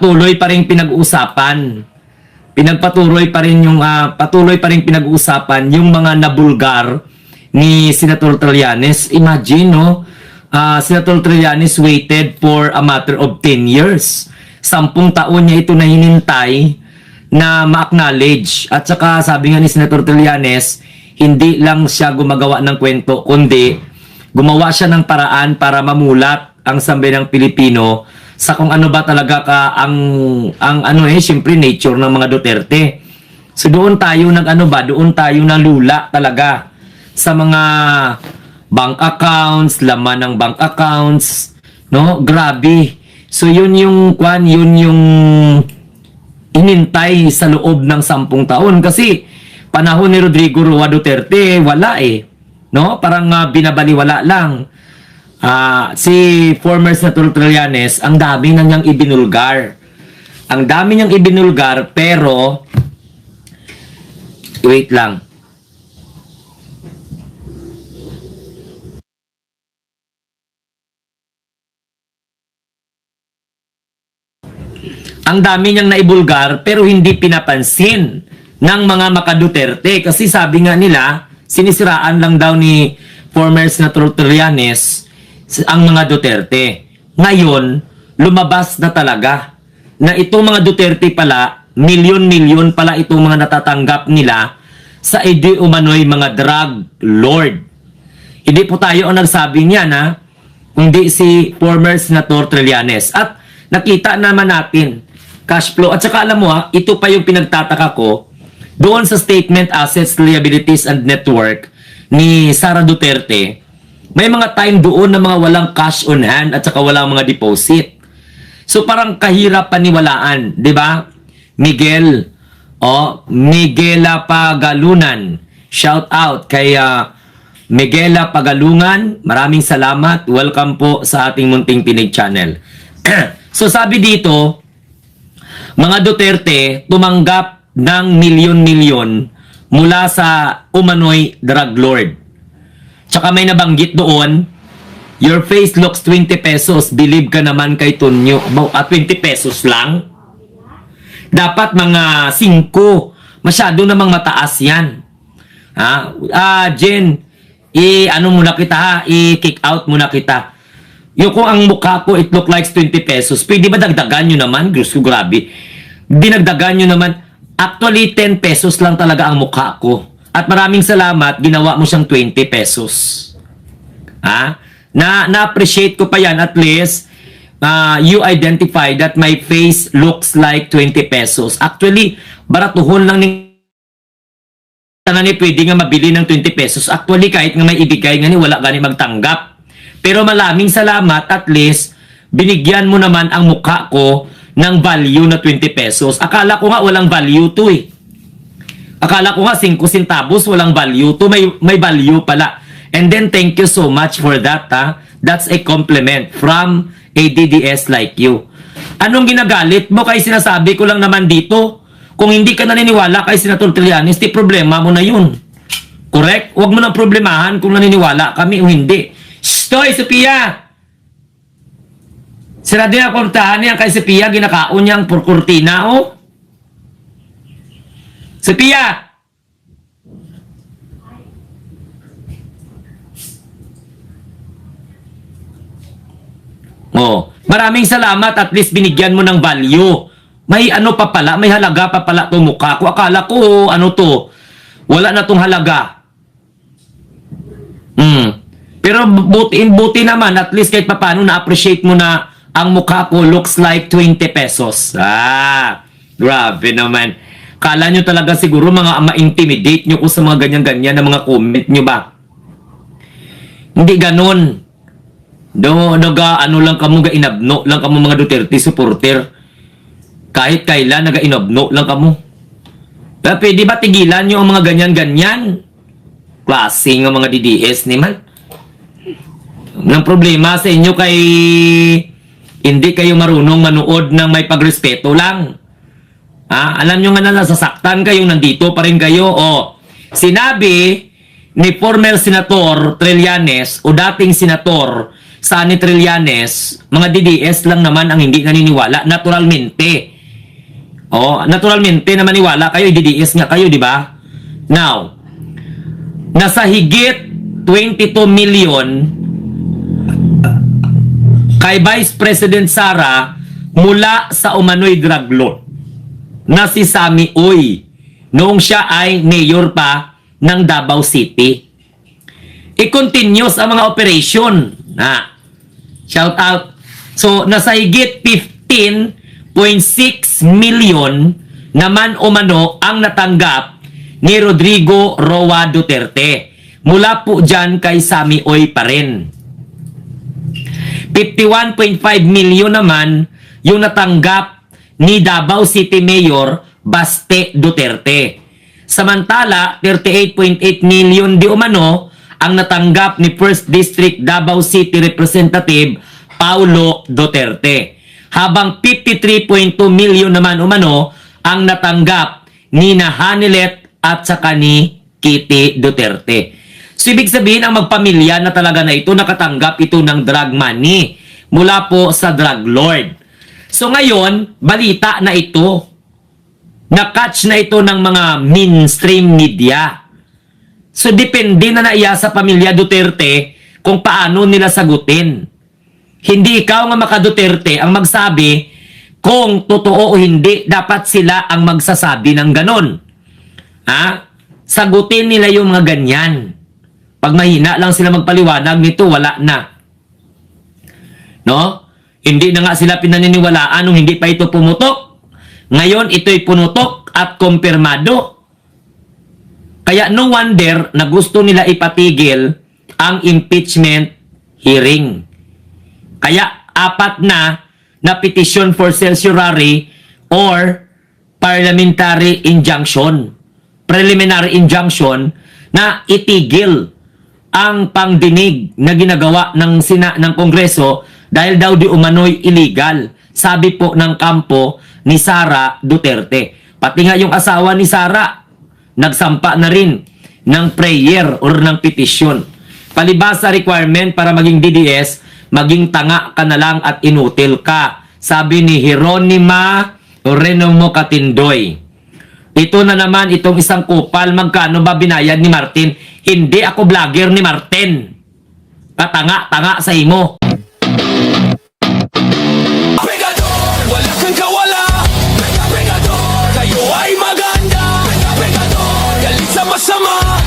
patuloy pa rin pinag-uusapan. Patuloy pa rin pinag-uusapan yung mga nabulgar ni Senator Trillanes. Imagine, no? Senator Trillanes waited for a matter of 10 years. 10 taon niya ito na hinintay na ma-acknowledge. At saka sabi nga ni Senator Trillanes, hindi lang siya gumagawa ng kwento, kundi gumawa siya ng paraan para mamulat ang sambayanang Pilipino sa kung ano ba talaga siyempre nature ng mga Duterte. So doon tayo doon tayo nalula talaga sa mga bank accounts, laman ng bank accounts, no? Grabe. So yun yung inintay sa loob ng 10 taon kasi panahon ni Rodrigo Roa Duterte wala no? Parang binabaliwala lang. Si former Senator Trillanes, ang dami na niyang ibinulgar. Ang dami niyang ibinulgar, pero wait lang. Ang dami niyang naibulgar, pero hindi pinapansin ng mga maka-Duterte. Kasi sabi nga nila, sinisiraan lang daw ni former Senator Trillanes ang mga Duterte. Ngayon, lumabas na talaga na itong mga Duterte pala, milyon-milyon pala itong mga natatanggap nila sa edi umano'y mga drug lord. Hindi po tayo ang nagsabi niya na kundi si former Senator Trillanes. At nakita naman natin, cash flow. At saka alam mo ito pa yung pinagtataka ko, doon sa statement assets, liabilities, and network ni Sara Duterte, may mga time doon na mga walang cash on hand at saka walang mga deposit. So parang kahirap paniwalaan, 'di ba? Miguela Pagalunan. Shout out kay Miguela Pagalungan. Maraming salamat. Welcome po sa ating Munting Tinig channel. So sabi dito, mga Duterte tumanggap ng milyon-milyon mula sa umano'y drug lord. Tsaka may nabanggit doon, your face looks 20 pesos. Believe ka naman kay Tonyo. 20 pesos lang? Dapat mga 5. Masyado namang mataas yan. Jen, muna kita i-kick out muna kita. Yung kung ang mukha ko, it look like 20 pesos. Pwede ba dagdagan nyo naman? Gusto ko, grabe. Dinagdagan nyo naman. Actually, 10 pesos lang talaga ang mukha ko. At maraming salamat, ginawa mo siyang 20 pesos. Na-appreciate ko pa yan. At least, you identify that my face looks like 20 pesos. Actually, baratuhon lang ni pwede nga mabili ng 20 pesos. Actually, kahit nga may ibigay nga wala gani magtanggap. Pero maraming salamat, at least, binigyan mo naman ang mukha ko ng value na 20 pesos. Akala ko nga walang value to Akala ko nga 5 centavos walang value to, may value pala. And then thank you so much for that That's a compliment from a DDS like you. Anong ginagalit mo kay sinasabi ko lang naman dito? Kung hindi ka naniniwala kay Senator Trillanes, di problema mo na yun. Correct? Huwag mo nang problemahan kung naniniwala kami o hindi. Stoy, Sophia! Sira din ang portahan niya kay Sophia, ginakaon niyang kurtina, Sophia! Maraming salamat, at least binigyan mo ng value. May pa pala, may halaga pa pala itong mukha ko. Akala ko, wala na itong halaga. Pero buti naman, at least kahit paano na-appreciate mo na ang mukha ko looks like 20 pesos. Grabe naman. Kala nyo talaga siguro ma-intimidate nyo ko sa mga ganyan-ganyan na mga comment nyo ba? Hindi ganon. Lang kamo ga-inabno lang kamo mga Duterte supporter. Kahit kailan naga-inabno lang kamo. Pero pwede ba tigilan nyo ang mga ganyan-ganyan? Klase ng mga DDS naman. Ang problema sa inyo kay hindi kayo marunong manood ng may pagrespeto lang. Alam nyo nga na nasasaktan kayong nandito pa rin kayo. Sinabi ni former Senator Trillanes o dating Senator Sunny Trillanes, mga DDS lang naman ang hindi naniniwala. Naturalmente. Naturalmente na maniwala kayo, DDS nga kayo, di ba? Now, nasa higit 22 million kay Vice President Sara mula sa umano'y drug lord na si Sammy Uy noong siya ay mayor pa ng Davao City. I-continuous ang mga operation. Shout out. So, nasa higit 15.6 million naman umano ang natanggap ni Rodrigo Roa Duterte. Mula po dyan kay Sammy Uy pa rin. 51.5 million naman yung natanggap ni Davao City Mayor Baste Duterte. Samantala, 38.8 million di umano ang natanggap ni 1st District Davao City Representative Paulo Duterte. Habang 53.2 million naman umano ang natanggap ni Hanilet at saka ni Kitty Duterte. So, ibig sabihin, ang magpamilya na talaga na ito, nakatanggap ito ng drug money mula po sa drug lord. So, ngayon, balita na ito. Na-catch na ito ng mga mainstream media. So, depende na naiya sa pamilya Duterte kung paano nila sagutin. Hindi ikaw nga maka-Duterte ang magsabi kung totoo o hindi. Dapat sila ang magsasabi ng ganon. Sagutin nila yung mga ganyan. Pag mahina lang sila magpaliwanag nito, wala na. No? Hindi na nga sila pinaniniwalaan nung hindi pa ito pumutok. Ngayon, ito'y punutok at kumpirmado. Kaya no wonder na gusto nila ipatigil ang impeachment hearing. Kaya 4 na petition for certiorari or parliamentary injunction, preliminary injunction na itigil ang pangdinig na ginagawa ng Kongreso dahil daw di umano'y illegal. Sabi po ng kampo ni Sara Duterte. Pati nga yung asawa ni Sara, nagsampa na rin ng prayer or ng petition. Palibasa requirement para maging DDS, maging tanga ka na lang at inutil ka. Sabi ni Jeronima Renomo Katindoy. Ito na naman itong isang kupal, magkano ba binayad ni Martin? Hindi ako vlogger ni Martin. Katanga-tanga sa imo. Pegador, wala kang kawala. Pegador, kayo ay maganda. Pegador, galit sa masama.